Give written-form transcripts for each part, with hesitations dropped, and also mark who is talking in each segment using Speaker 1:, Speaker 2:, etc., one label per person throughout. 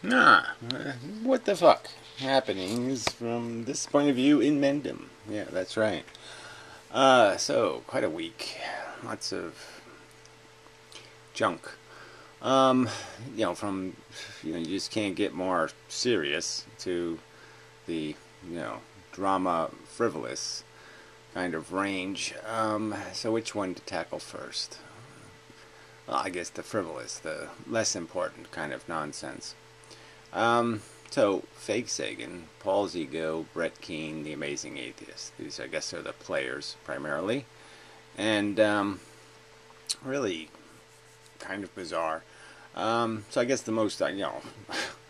Speaker 1: What the fuck happenings from this point of view in Mendham? Yeah, that's right. So quite a week, lots of junk. Um, from you just can't get more serious to the drama frivolous kind of range. So which one to tackle first? Well, I guess the frivolous, the less important kind of nonsense. So, Fake Sagan, Paul's Ego, Brett Keane, The Amazing Atheist. These, I guess, are the players primarily. And really kind of bizarre. So I guess the most,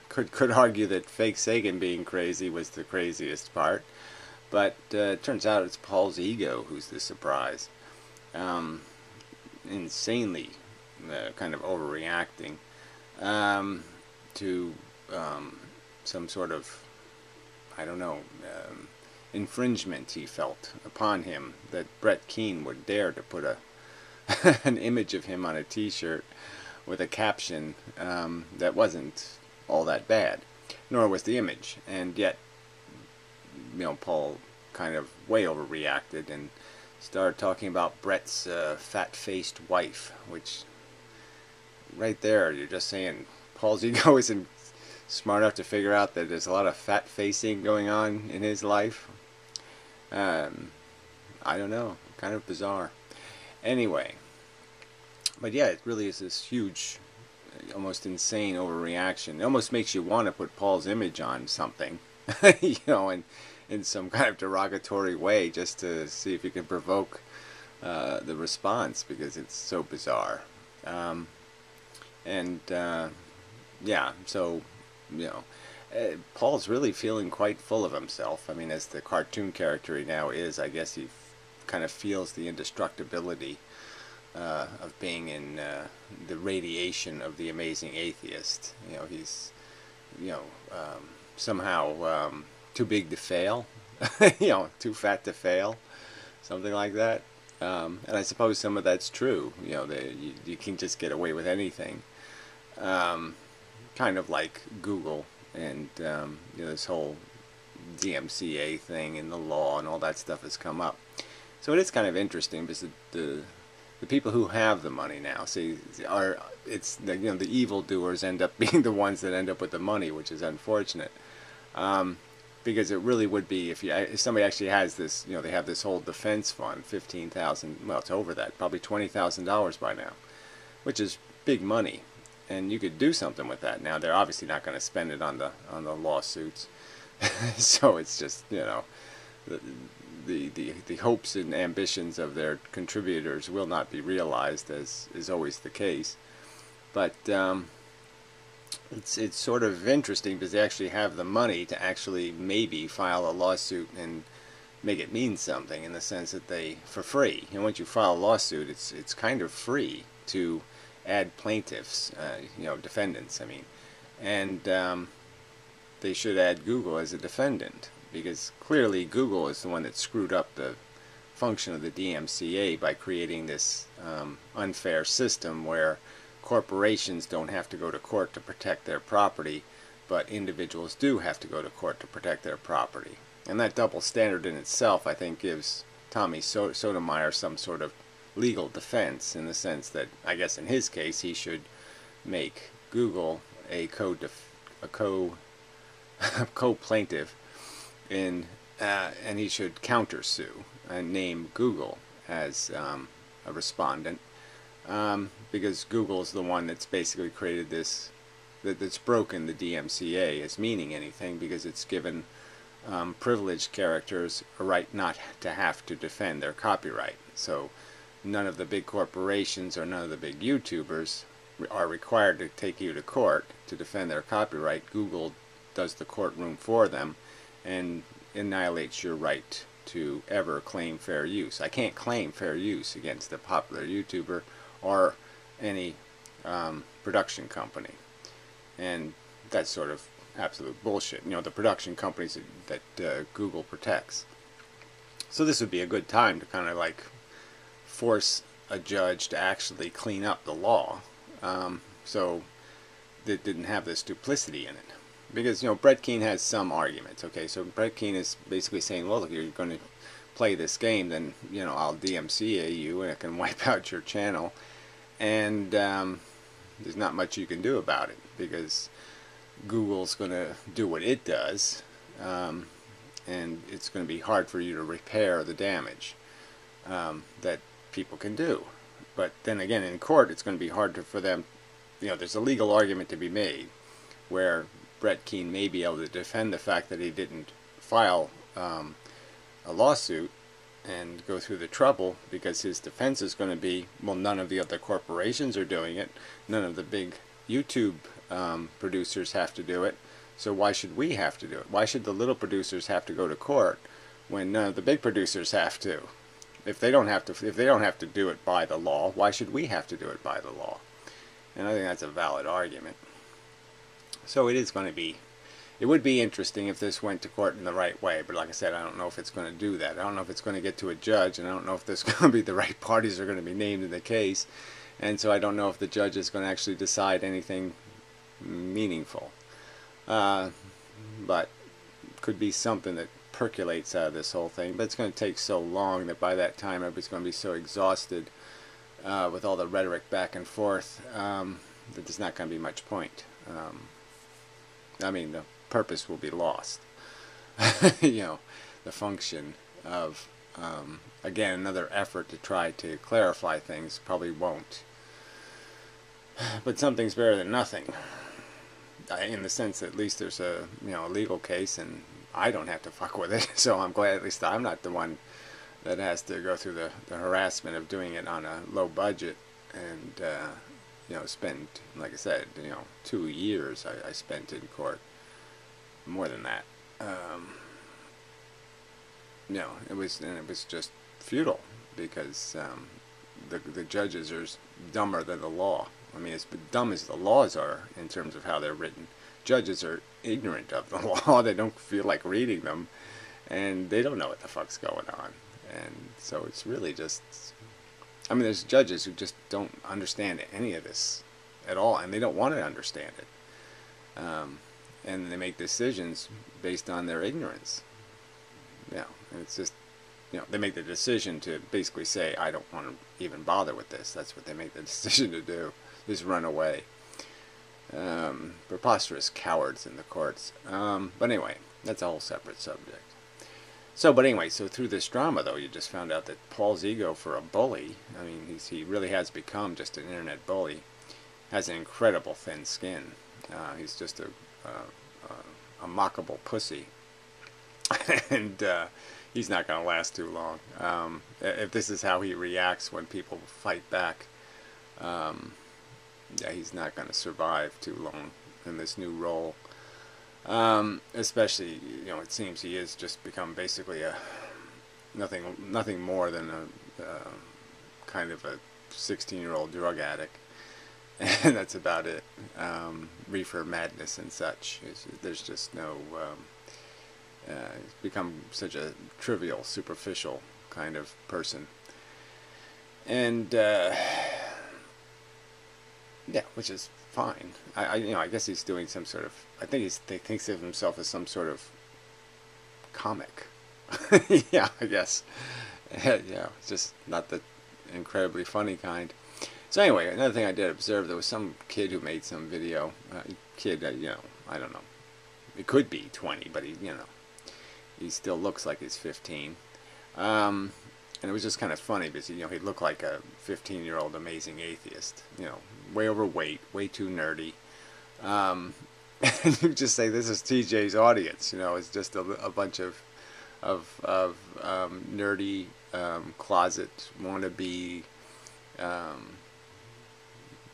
Speaker 1: could argue that Fake Sagan being crazy was the craziest part. But it turns out it's Paul's ego who's the surprise. Insanely kind of overreacting to some sort of, I don't know, infringement he felt upon him that Brett Keane would dare to put an image of him on a t-shirt with a caption that wasn't all that bad, nor was the image. And yet, Paul kind of way overreacted and started talking about Brett's fat-faced wife, which right there, you're just saying Paul's ego isn't smart enough to figure out that there's a lot of fat facing going on in his life. I don't know, kind of bizarre. Anyway, but yeah, it really is this huge, almost insane overreaction. It almost makes you want to put Paul's image on something, in some kind of derogatory way, just to see if you can provoke the response, because it's so bizarre. Yeah, so Paul's really feeling quite full of himself. I mean, as the cartoon character he now is, I guess he kind of feels the indestructibility of being in the radiation of the amazing atheist. He's somehow too big to fail, too fat to fail, something like that. And I suppose some of that's true. You can just get away with anything. Kind of like Google and this whole DMCA thing and the law and all that stuff has come up. So it is kind of interesting because the people who have the money now, it's the evildoers end up being the ones that end up with the money, which is unfortunate. Because it really would be if somebody actually has this, they have this whole defense fund, 15,000. Well, it's over that, probably $20,000 by now, which is big money. And you could do something with that. Now they're obviously not going to spend it on the lawsuits, so it's just the hopes and ambitions of their contributors will not be realized, as is always the case. But it's sort of interesting because they actually have the money to actually maybe file a lawsuit and make it mean something, in the sense that they, for free. Once you file a lawsuit, it's kind of free to add plaintiffs, defendants, I mean. And they should add Google as a defendant, because clearly Google is the one that screwed up the function of the DMCA by creating this unfair system where corporations don't have to go to court to protect their property, but individuals do have to go to court to protect their property. And that double standard in itself, I think, gives Tommy Sotomayor some sort of legal defense, in the sense that, I guess in his case, he should make Google a co-plaintiff and he should countersue and name Google as a respondent, because Google is the one that's basically created this, that's broken the DMCA as meaning anything, because it's given privileged characters a right not to have to defend their copyright. So none of the big corporations or none of the big YouTubers are required to take you to court to defend their copyright. Google does the courtroom for them and annihilates your right to ever claim fair use. I can't claim fair use against a popular YouTuber or any production company. And that's sort of absolute bullshit. The production companies that Google protects. So this would be a good time to kind of like force a judge to actually clean up the law. So that didn't have this duplicity in it. Because, you know, Brett Keane has some arguments. Okay, so Brett Keane is basically saying, well, if you're going to play this game, then, you know, I'll DMCA you and it can wipe out your channel. And there's not much you can do about it, because Google's going to do what it does, and it's going to be hard for you to repair the damage that people can do. But then again, in court, it's going to be hard for them. You know, there's a legal argument to be made where Brett Keane may be able to defend the fact that he didn't file a lawsuit and go through the trouble, because his defense is going to be, well, none of the other corporations are doing it, none of the big YouTube producers have to do it, so why should we have to do it? Why should the little producers have to go to court when none of the big producers have to? If they don't have to do it by the law, why should we have to do it by the law? And I think that's a valid argument. So it is going to be, it would be interesting if this went to court in the right way, but like I said, I don't know if it's going to do that. I don't know if it's going to get to a judge, and I don't know if there's going to be the right parties are going to be named in the case, and so I don't know if the judge is going to actually decide anything meaningful. But could be something that percolates out of this whole thing, but it's going to take so long that by that time everybody's going to be so exhausted with all the rhetoric back and forth that there's not going to be much point. I mean, the purpose will be lost. You know, the function of, again, another effort to try to clarify things probably won't. But something's better than nothing, in the sense that at least there's a, you know, a legal case, and I don't have to fuck with it. So I'm glad at least I'm not the one that has to go through the harassment of doing it on a low budget, and you know, spend, like I said, you know, 2 years I spent in court, more than that. You know, it was just futile, because the judges are dumber than the law. I mean, as dumb as the laws are in terms of how they're written, judges are ignorant of the law. They don't feel like reading them, and they don't know what the fuck's going on. And so it's really just, I mean, there's judges who just don't understand any of this at all, and they don't want to understand it. And they make decisions based on their ignorance. You know, and it's just, you know, they make the decision to basically say, I don't want to even bother with this. That's what they make the decision to do, is run away. Preposterous cowards in the courts. But anyway, that's a whole separate subject. So, but anyway, so through this drama, though, you just found out that Paul's ego for a bully, I mean, he really has become just an internet bully, has an incredible thin skin. He's just a mockable pussy. And he's not going to last too long. If this is how he reacts when people fight back, yeah, he's not going to survive too long in this new role. Especially, you know, it seems he has just become basically a nothing more than a kind of a 16-year-old drug addict, and that's about it. Reefer madness and such. There's just no. He's become such a trivial, superficial kind of person, and yeah, which is fine. You know, I guess he's doing some sort of, I think he thinks of himself as some sort of comic. Yeah, I guess. Yeah, it's just not the incredibly funny kind. So anyway, another thing I did observe, there was some kid who made some video. Kid, you know, I don't know. It could be 20, but he, you know, he still looks like he's 15. And it was just kind of funny because, you know, he looked like a 15-year-old amazing atheist. You know, way overweight, way too nerdy. And you just say, this is TJ's audience. You know, it's just a bunch of nerdy, closet, wannabe,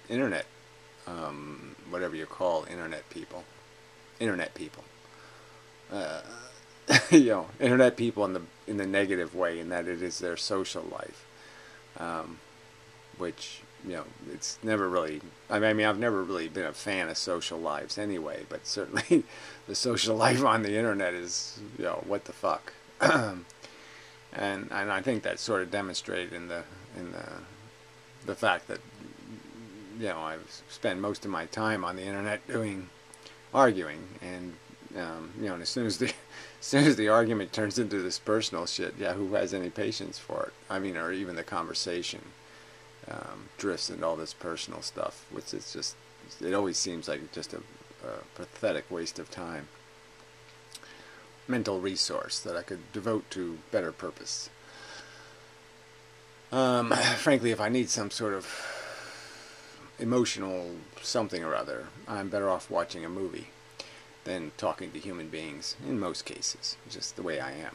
Speaker 1: internet, whatever you call internet people. Internet people. You know, internet people in the negative way, in that it is their social life, which, you know, it's never really. I mean, I've never really been a fan of social lives anyway, but certainly the social life on the internet is, you know, what the fuck. And I think that's sort of demonstrated in the fact that, I've spent most of my time on the internet arguing, and and as soon as the argument turns into this personal shit, yeah, who has any patience for it? I mean, or even the conversation drifts into all this personal stuff, which is just, it always seems like just a pathetic waste of time, mental resource that I could devote to better purpose. Frankly, if I need some sort of emotional something or other, I'm better off watching a movie than talking to human beings, in most cases. It's just the way I am.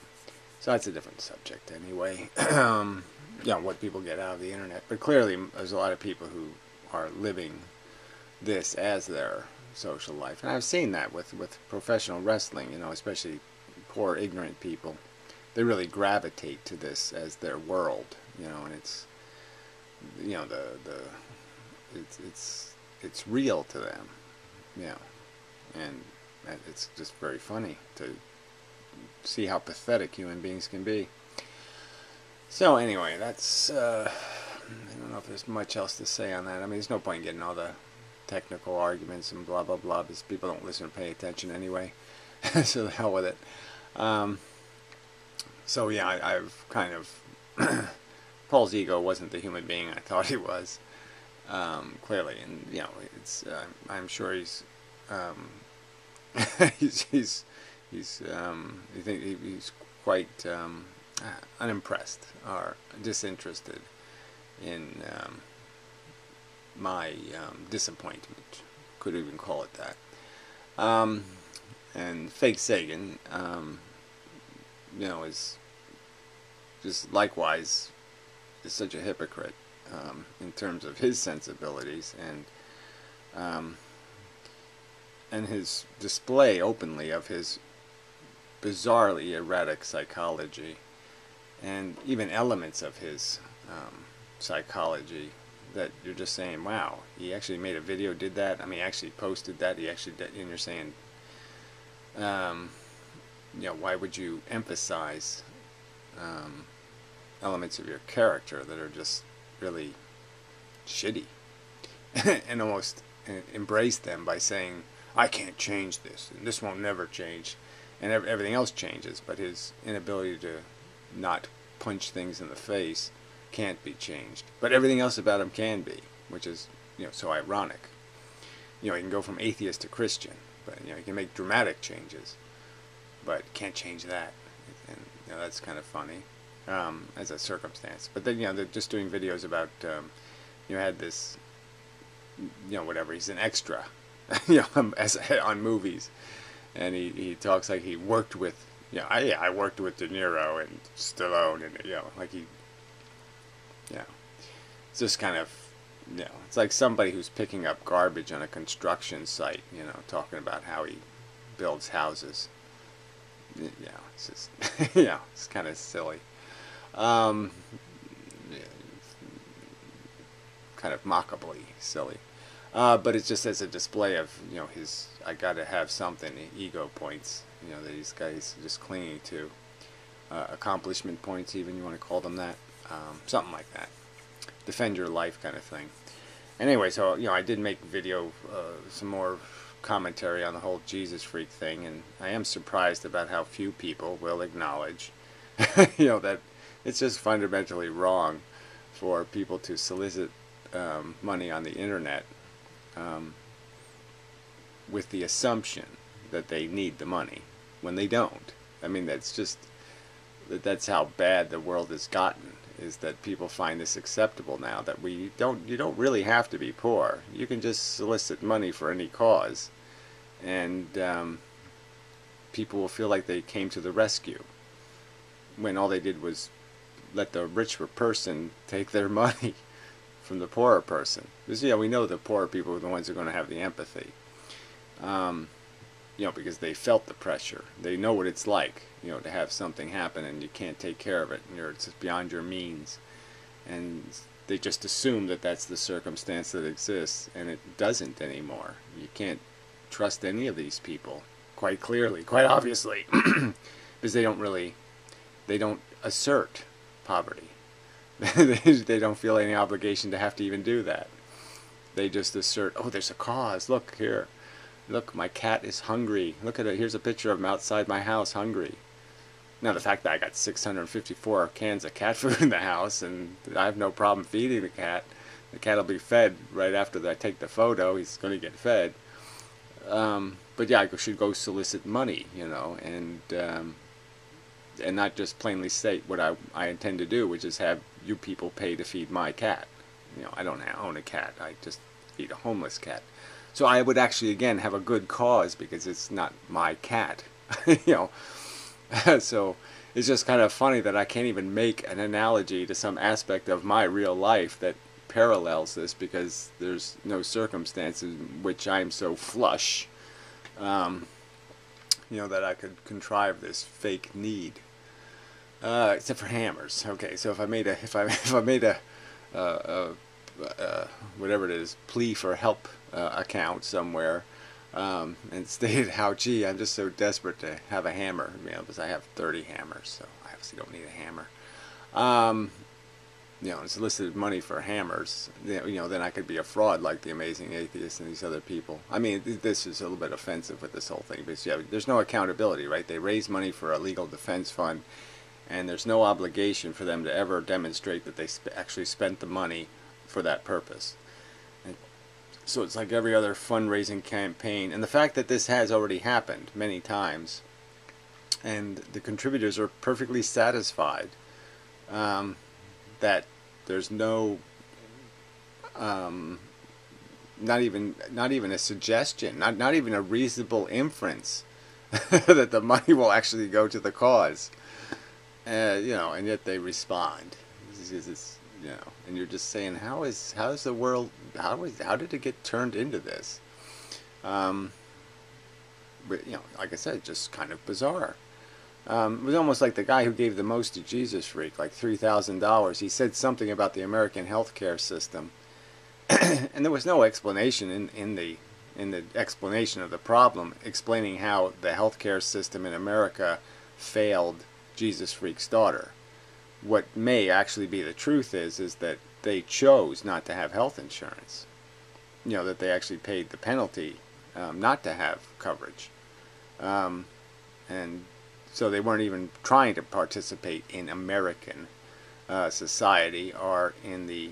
Speaker 1: So that's a different subject anyway. What people get out of the internet. But clearly there's a lot of people who are living this as their social life. And I've seen that with professional wrestling, especially poor ignorant people. They really gravitate to this as their world, and it's, it's real to them, and it's just very funny to see how pathetic human beings can be. So anyway, that's, I don't know if there's much else to say on that. I mean, there's no point in getting all the technical arguments and blah, blah, blah, because people don't listen or pay attention anyway. So the hell with it. So yeah, I've kind of, Paul's ego wasn't the human being I thought he was, clearly. And, it's, I'm sure he's, he's quite unimpressed or disinterested in my disappointment. Could even call it that. And Fake Sagan, is just likewise is such a hypocrite in terms of his sensibilities and his display openly of his bizarrely erratic psychology, and even elements of his psychology that you're just saying, wow, he actually made a video, did that? I mean, actually posted that, he actually did, and you're saying, why would you emphasize elements of your character that are just really shitty and almost embrace them by saying, I can't change this, and this won't never change, and everything else changes, but his inability to not punch things in the face can't be changed. But everything else about him can be, which is, so ironic. He can go from atheist to Christian, but, he can make dramatic changes, but can't change that. And, that's kind of funny, as a circumstance. But then, they're just doing videos about, had this, whatever, he's an extra, on movies. And he talks like he worked with, I worked with De Niro and Stallone, and, like he, it's just kind of, it's like somebody who's picking up garbage on a construction site, talking about how he builds houses. It's just, it's kind of silly. Kind of mockably silly. But it's just as a display of, his, I gotta have something, ego points, that these guys are just clinging to. Accomplishment points, even, you want to call them that. Something like that. Defend your life kind of thing. Anyway, so, I did make video, some more commentary on the whole Jesus freak thing, and I am surprised about how few people will acknowledge, that it's just fundamentally wrong for people to solicit money on the internet with the assumption that they need the money when they don't. I mean, that's how bad the world has gotten, is that people find this acceptable now, that you don't really have to be poor. You can just solicit money for any cause, and people will feel like they came to the rescue when all they did was let the richer person take their money from the poorer person. Because, we know the poorer people are the ones who are going to have the empathy. Because they felt the pressure. They know what it's like, to have something happen and you can't take care of it, and it's just beyond your means. And they just assume that that's the circumstance that exists, and it doesn't anymore. You can't trust any of these people, quite clearly, quite obviously, because they don't assert poverty. They don't feel any obligation to have to even do that. they just assert, oh, there's a cause. Look here. Look, my cat is hungry. Look at it. Here's a picture of him outside my house hungry. Now, the fact that I got 654 cans of cat food in the house and I have no problem feeding the cat will be fed right after I take the photo. He's going to get fed. But yeah, I should go solicit money, you know, and not just plainly state what I intend to do, which is have you people pay to feed my cat. You know, I don't own a cat. I just feed a homeless cat. So I would actually, again, have a good cause because it's not my cat, you know. So it's just kind of funny that I can't even make an analogy to some aspect of my real life that parallels this, because there's no circumstances in which I'm so flush, you know, that I could contrive this fake need. Except for hammers. Okay, so if I made a whatever it is, plea for help account somewhere, and stated how, gee, I'm just so desperate to have a hammer, you know, because I have 30 hammers, so I obviously don't need a hammer. You know, and solicited money for hammers, you know, then I could be a fraud like the Amazing Atheist and these other people. I mean, this is a little bit offensive with this whole thing, because yeah, there's no accountability, right? They raise money for a legal defense fund, and there's no obligation for them to ever demonstrate that they actually spent the money for that purpose. And so it's like every other fundraising campaign, and the fact that this has already happened many times, and the contributors are perfectly satisfied that there's no, not even a suggestion, not even a reasonable inference that the money will actually go to the cause. You know, and yet they respond. It's, you know, and you're just saying, how is the world? How did it get turned into this? But you know, like I said, just kind of bizarre. It was almost like the guy who gave the most to Jesus Freak, like $3,000. He said something about the American healthcare system, and there was no explanation in the explanation of the problem, explaining how the healthcare system in America failed Jesus Freak's daughter. What may actually be the truth is that they chose not to have health insurance. You know, that they actually paid the penalty not to have coverage, and so they weren't even trying to participate in American society or in the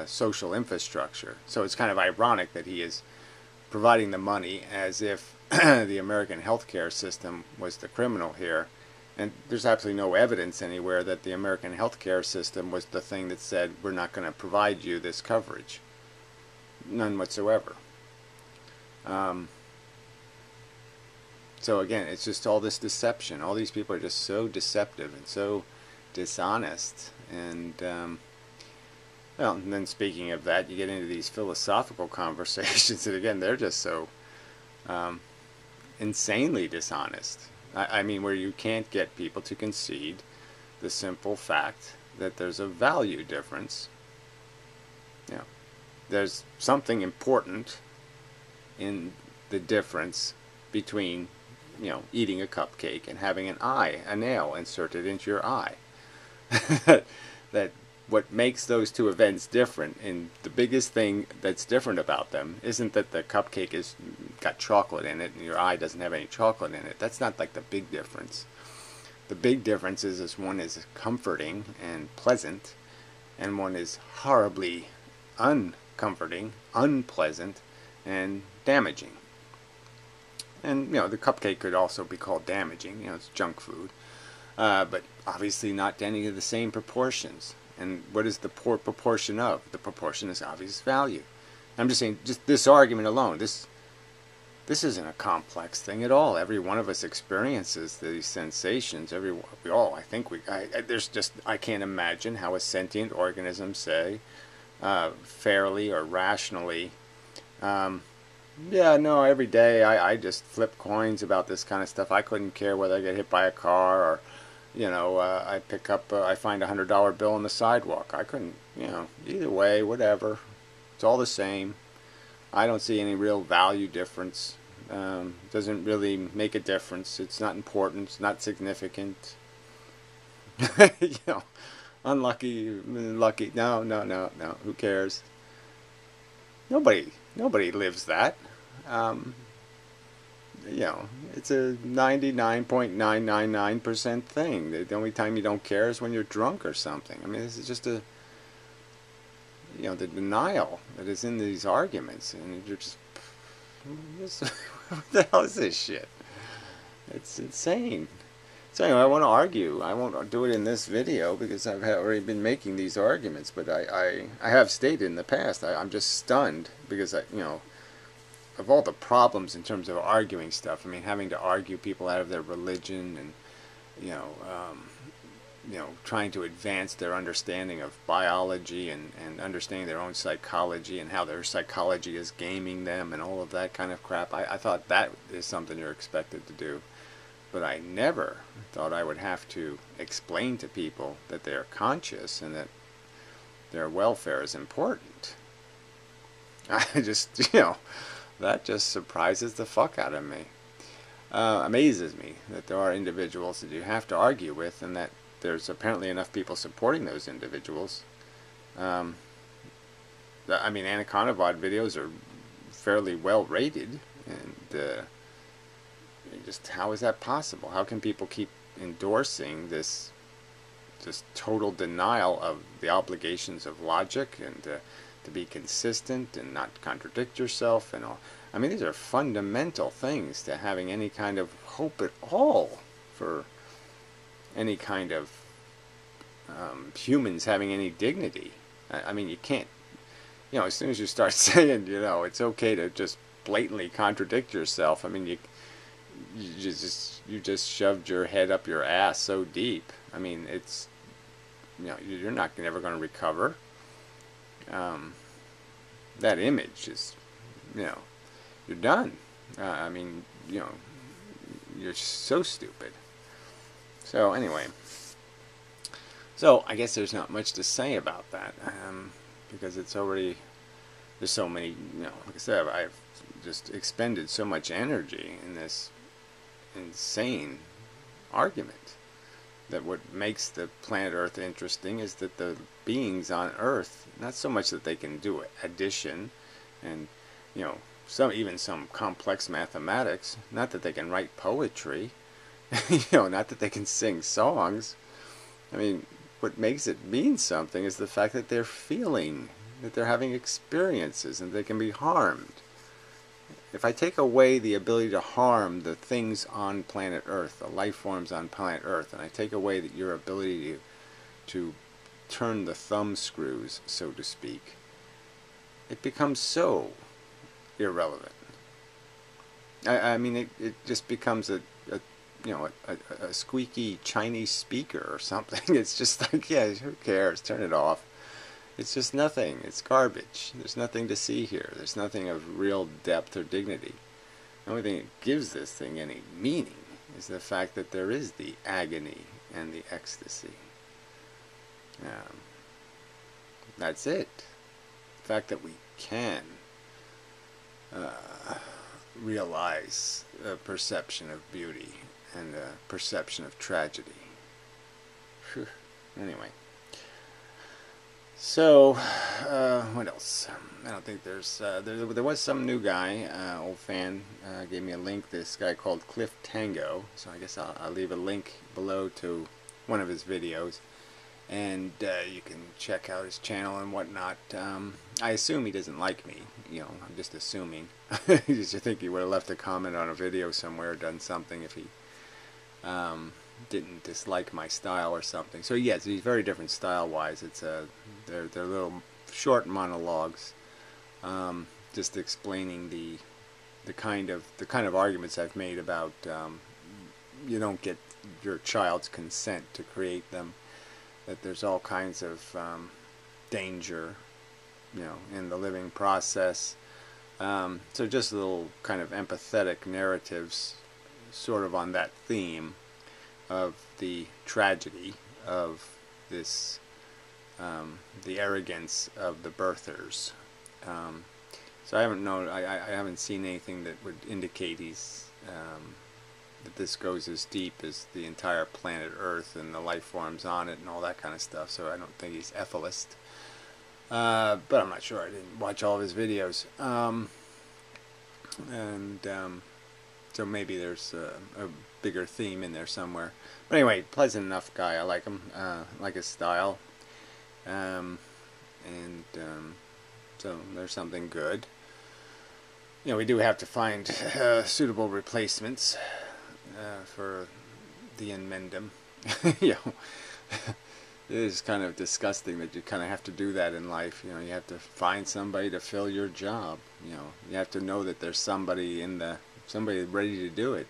Speaker 1: social infrastructure. So it's kind of ironic that he is providing the money as if the American healthcare system was the criminal here. And there's absolutely no evidence anywhere that the American healthcare system was the thing that said, we're not going to provide you this coverage. None whatsoever. So again, it's just all this deception. All these people are just so deceptive and so dishonest. And, well, and then speaking of that, you get into these philosophical conversations, and again, they're just so insanely dishonest. I mean, where you can't get people to concede the simple fact that there's a value difference. You know, there's something important in the difference between, you know, eating a cupcake and having a nail inserted into your eye. That what makes those two events different, and the biggest thing that's different about them isn't that the cupcake is got chocolate in it and your eye doesn't have any chocolate in it. That's not like the big difference. The big difference is one is comforting and pleasant, and one is horribly uncomforting, unpleasant, and damaging. And, you know, the cupcake could also be called damaging. You know, it's junk food. But obviously not any of the same proportions. And what is the proportion of? The proportion is obvious value. I'm just saying, just this argument alone, this isn't a complex thing at all. Every one of us experiences these sensations. We all, I think I can't imagine how a sentient organism, say, fairly or rationally, yeah, no, every day I just flip coins about this kind of stuff. I couldn't care whether I get hit by a car or, you know, I find $100 bill on the sidewalk. I couldn't, you know, either way, whatever. It's all the same. I don't see any real value difference. Doesn't really make a difference. It's not important. It's not significant. You know, unlucky, lucky. No. Who cares? Nobody lives that. Um, it's a 99.999% thing. The only time you don't care is when you're drunk or something. I mean, this is just the denial that is in these arguments, and you're just what the hell is this shit? It's insane. So anyway, I want to argue. I won't do it in this video because I've already been making these arguments, but I have stated in the past, I'm just stunned because of all the problems in terms of arguing stuff. I mean, having to argue people out of their religion, and you know, um, trying to advance their understanding of biology, and understanding their own psychology and how their psychology is gaming them and all of that kind of crap. I thought that is something you're expected to do. But I never thought I would have to explain to people that they are conscious and that their welfare is important. I just, that just surprises the fuck out of me. Amazes me that there are individuals that you have to argue with, and that there's apparently enough people supporting those individuals. I mean, Anaconda videos are fairly well rated, and just how is that possible? How can people keep endorsing this just total denial of the obligations of logic, and to be consistent and not contradict yourself and all? I mean, these are fundamental things to having any kind of hope at all for any kind of humans having any dignity. I mean, you can't, as soon as you start saying, it's okay to just blatantly contradict yourself, I mean, you just shoved your head up your ass so deep. I mean, it's, you're never going to recover. That image is, you're done. I mean, you're so stupid. So anyway, I guess there's not much to say about that, because it's already, there's so many, like I said, I've just expended so much energy in this insane argument that what makes the planet Earth interesting is that the beings on Earth, not so much that they can do addition and even some complex mathematics, not that they can write poetry, not that they can sing songs. I mean, what makes it mean something is the fact that they're feeling, that they're having experiences, and they can be harmed. If I take away the ability to harm the things on planet Earth, the life forms on planet Earth, and I take away your ability to turn the thumb screws, so to speak, it becomes so irrelevant. I mean, it just becomes a squeaky Chinese speaker or something. It's just like, yeah, who cares? Turn it off. It's just nothing. It's garbage. There's nothing to see here. There's nothing of real depth or dignity. The only thing that gives this thing any meaning is the fact that there is the agony and the ecstasy. That's it. The fact that we can realize a perception of beauty and a perception of tragedy. Whew. Anyway. So, what else? I don't think there's, there was some new guy, old fan, gave me a link, this guy called Cliff Tango, so I guess I'll leave a link below to one of his videos, and you can check out his channel and whatnot. I assume he doesn't like me, I'm just assuming. I used to think he would have left a comment on a video somewhere, or done something if he didn't dislike my style or something. So yes, he's very different style-wise. It's they're little short monologues, just explaining the kind of arguments I've made about you don't get your child's consent to create them, that there's all kinds of danger, in the living process. So just little kind of empathetic narratives, sort of on that theme of the tragedy of this, the arrogance of the birthers. So I haven't seen anything that would indicate he's that this goes as deep as the entire planet Earth and the life forms on it and all that kind of stuff. So I don't think he's ethicist. But I'm not sure. I didn't watch all of his videos. And so maybe there's a bigger theme in there somewhere. But anyway, pleasant enough guy. I like him. Like his style. So there's something good. You know, we do have to find suitable replacements for the inmendham. You know, it is kind of disgusting that you kind of have to do that in life. You know, you have to find somebody to fill your job. You know, you have to know that there's somebody somebody ready to do it.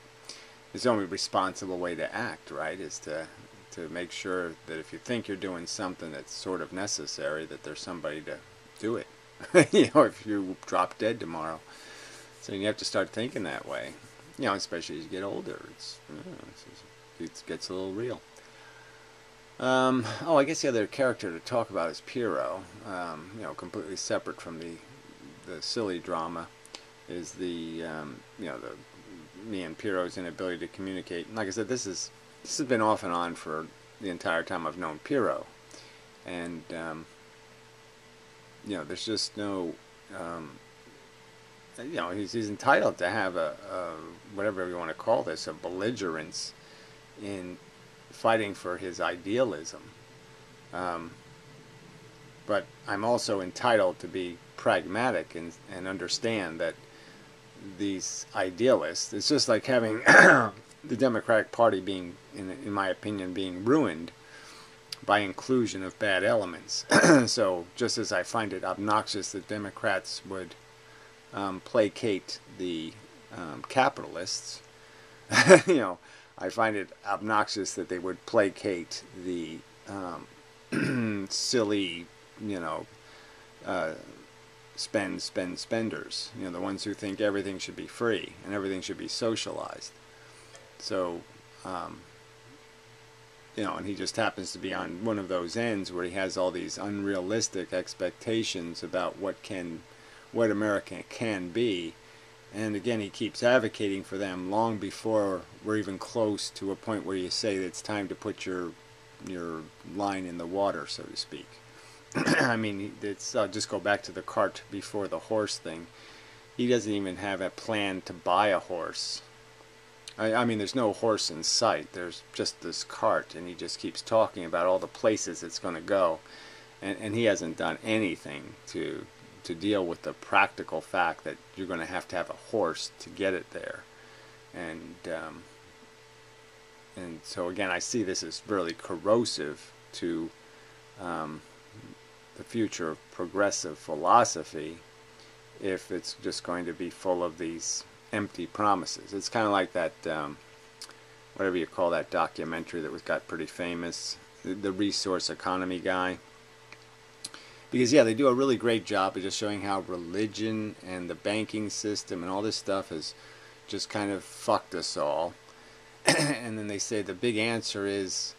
Speaker 1: It's the only responsible way to act, right? Is to make sure that if you think you're doing something that's sort of necessary, that there's somebody to do it. You know, if you drop dead tomorrow. So you have to start thinking that way. You know, especially as you get older. It gets a little real. I guess the other character to talk about is Piero. You know, completely separate from the silly drama is me and Piero's inability to communicate. And like I said, this has been off and on for the entire time I've known Piero, and you know, there's just no. You know, he's entitled to have a whatever you want to call this, a belligerence in fighting for his idealism. But I'm also entitled to be pragmatic and understand that these idealists, it's just like having the Democratic Party being, in my opinion, being ruined by inclusion of bad elements. So just as I find it obnoxious that Democrats would placate the capitalists, you know, I find it obnoxious that they would placate the silly, you know, spenders, you know, the ones who think everything should be free and everything should be socialized. So, you know, and he just happens to be on one of those ends where he has all these unrealistic expectations about what America can be. And again, he keeps advocating for them long before we're even close to a point where you say that it's time to put your line in the water, so to speak. I mean, it's just go back to the cart before the horse thing. He doesn't even have a plan to buy a horse. I mean, there's no horse in sight. There's just this cart, and he just keeps talking about all the places it's going to go. And he hasn't done anything to deal with the practical fact that you're going to have a horse to get it there. And so again, I see this as really corrosive to the future of progressive philosophy if it's just going to be full of these empty promises. It's kind of like that, whatever you call that documentary that got pretty famous, the resource economy guy. Because, yeah, they do a really great job of just showing how religion and the banking system and all this stuff has just kind of fucked us all. And then they say the big answer is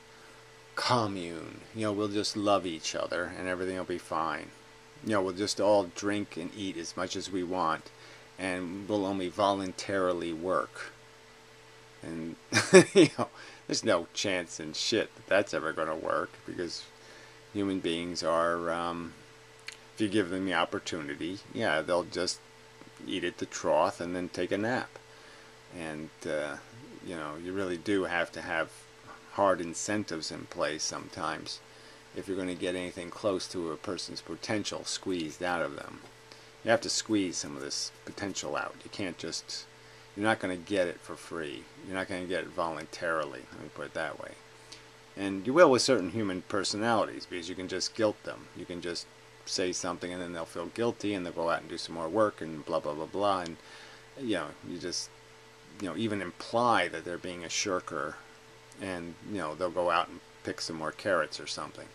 Speaker 1: commune. You know, we'll just love each other and everything will be fine. You know, we'll just all drink and eat as much as we want, and we'll only voluntarily work. And, you know, there's no chance in shit that that's ever going to work, because human beings are, if you give them the opportunity, yeah, they'll just eat at the trough and then take a nap. And, you know, you really do have to have hard incentives in place sometimes if you're going to get anything close to a person's potential squeezed out of them. You have to squeeze some of this potential out. You can't just, you're not going to get it for free. You're not going to get it voluntarily, let me put it that way. And you will with certain human personalities, because you can just guilt them. You can just say something and then they'll feel guilty and they'll go out and do some more work and blah, blah, blah, blah. And, you know, you just, you know, even imply that they're being a shirker, and, you know, they'll go out and pick some more carrots or something.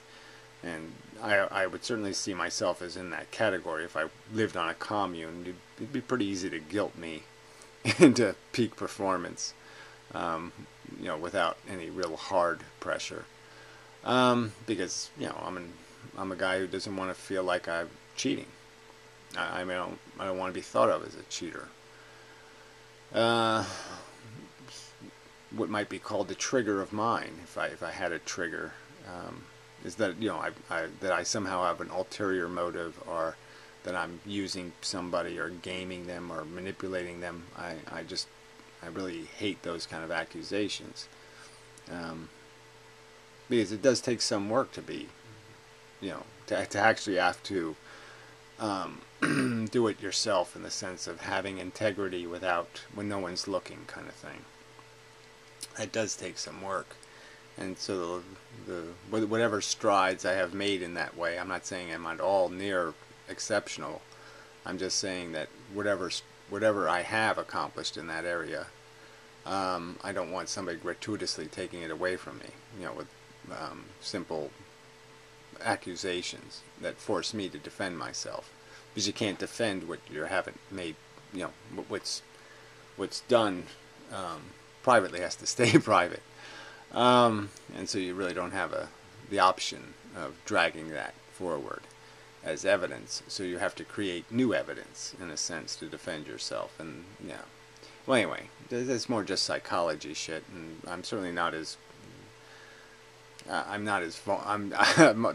Speaker 1: And I would certainly see myself as in that category. If I lived on a commune, it'd be pretty easy to guilt me into peak performance, you know, without any real hard pressure. Because, you know, I'm a guy who doesn't want to feel like I'm cheating. I mean, I don't want to be thought of as a cheater. What might be called the trigger of mine, if I had a trigger, is that, you know, that I somehow have an ulterior motive, or that I'm using somebody or gaming them or manipulating them. I really hate those kind of accusations, because it does take some work to be, you know, to actually have to do it yourself, in the sense of having integrity when no one's looking, kind of thing. It does take some work. And so whatever strides I have made in that way, I'm not saying I'm at all near exceptional. I'm just saying that whatever I have accomplished in that area, I don't want somebody gratuitously taking it away from me, you know, with simple accusations that force me to defend myself, because you can't defend what you haven't made. You know, what's done privately has to stay private, and so you really don't have the option of dragging that forward as evidence. So you have to create new evidence, in a sense, to defend yourself. And yeah, well, anyway, that's more just psychology shit, and I'm certainly not as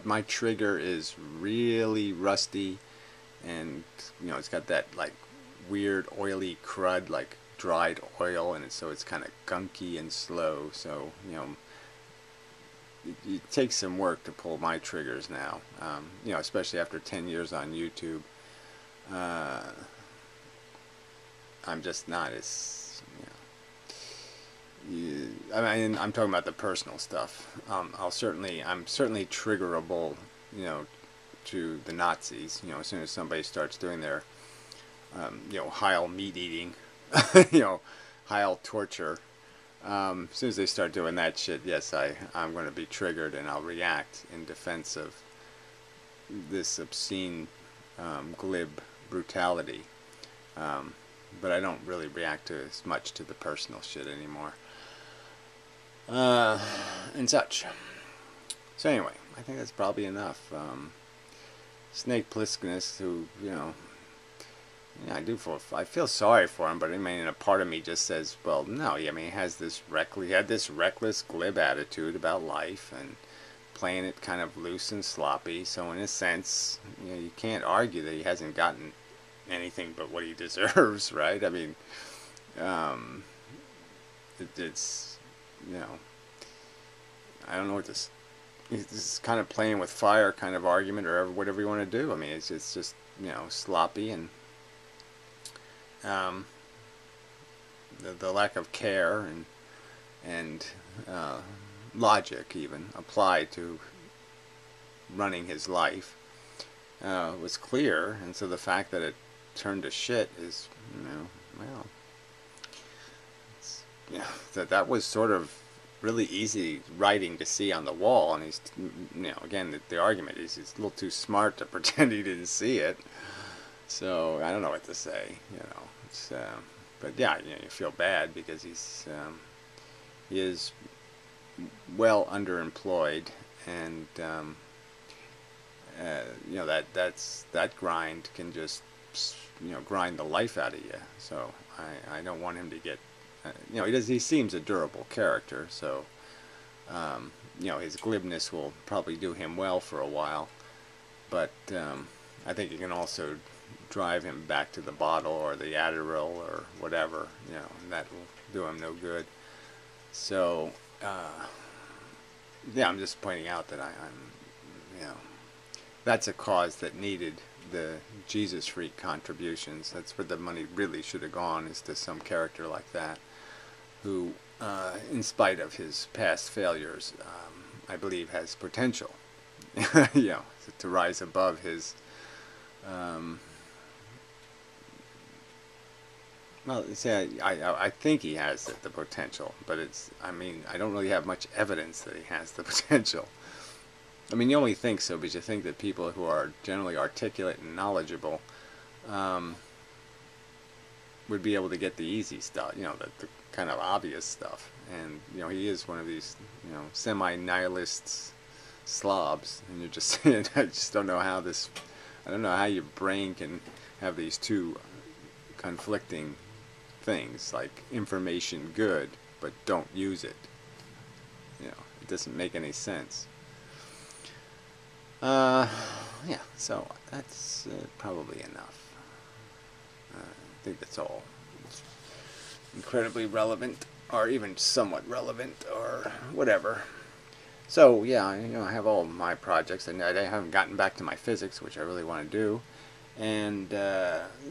Speaker 1: my trigger is really rusty, and you know, it's got that like weird oily crud, like dried oil, and so it's kind of gunky and slow. So you know, it takes some work to pull my triggers now. You know, especially after 10 years on YouTube, I'm just not as, I mean, I'm talking about the personal stuff. I'm certainly triggerable, you know, to the Nazis. You know, as soon as somebody starts doing their, you know, Heil meat eating, you know, Heil torture. As soon as they start doing that shit, yes, I'm going to be triggered, and I'll react in defense of this obscene, glib brutality. But I don't really react to as much to the personal shit anymore. And such. So anyway, I think that's probably enough. Snake Plisskenus, who, you know, yeah, I feel sorry for him, but I mean, a part of me just says, well, no, I mean, he had this reckless, glib attitude about life, and playing it kind of loose and sloppy. So in a sense, you know, you can't argue that he hasn't gotten anything but what he deserves, right? I mean, it's, you know, I don't know what this is, kind of playing with fire kind of argument, or whatever you want to do. I mean, it's just, you know, sloppy, and the lack of care and logic even applied to running his life was clear, and so the fact that it turned to shit is, you know, well, that was sort of really easy writing to see on the wall. And he's, you know, again, the argument is he's a little too smart to pretend he didn't see it. So I don't know what to say, you know. It's, but yeah, you know, you feel bad because he is well underemployed, and you know, that grind can just, you know, grind the life out of you. So I don't want him to get, you know, he seems a durable character, so you know, his glibness will probably do him well for a while, but I think it can also drive him back to the bottle or the Adderall or whatever, you know, and that will do him no good. So yeah, I'm just pointing out that I'm, you know, that's a cause that needed the Jesus freak contributions. That's where the money really should have gone, is to some character like that, who, in spite of his past failures, I believe has potential, you know, to rise above his, well, see, I think he has the potential, but it's, I mean, I don't really have much evidence that he has the potential. I mean, you only think so because you think that people who are generally articulate and knowledgeable would be able to get the easy stuff, you know, the kind of obvious stuff. And, you know, he is one of these, you know, semi-nihilists, slobs, and you're just saying, I just don't know how this, I don't know how your brain can have these two conflicting things, like information good, but don't use it. You know, it doesn't make any sense. Yeah, so that's probably enough. I think that's all. It's incredibly relevant, or even somewhat relevant, or whatever. So yeah, I have all my projects, and I haven't gotten back to my physics, which I really want to do, and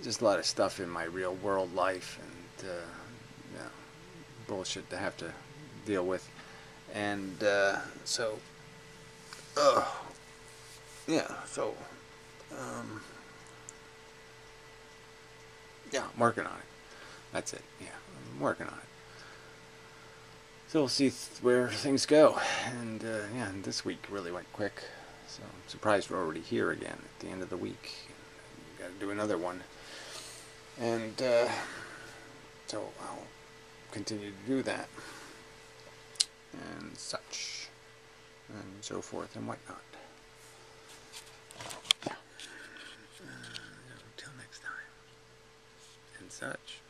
Speaker 1: just a lot of stuff in my real world life, and yeah, bullshit to have to deal with, and so, yeah, so, um, yeah, I'm working on it. That's it. Yeah, I'm working on it. So we'll see where things go. And yeah, and this week really went quick. So I'm surprised we're already here again at the end of the week. Got to do another one. And so I'll continue to do that. And such. And so forth and whatnot. Yeah. Until next time. And such.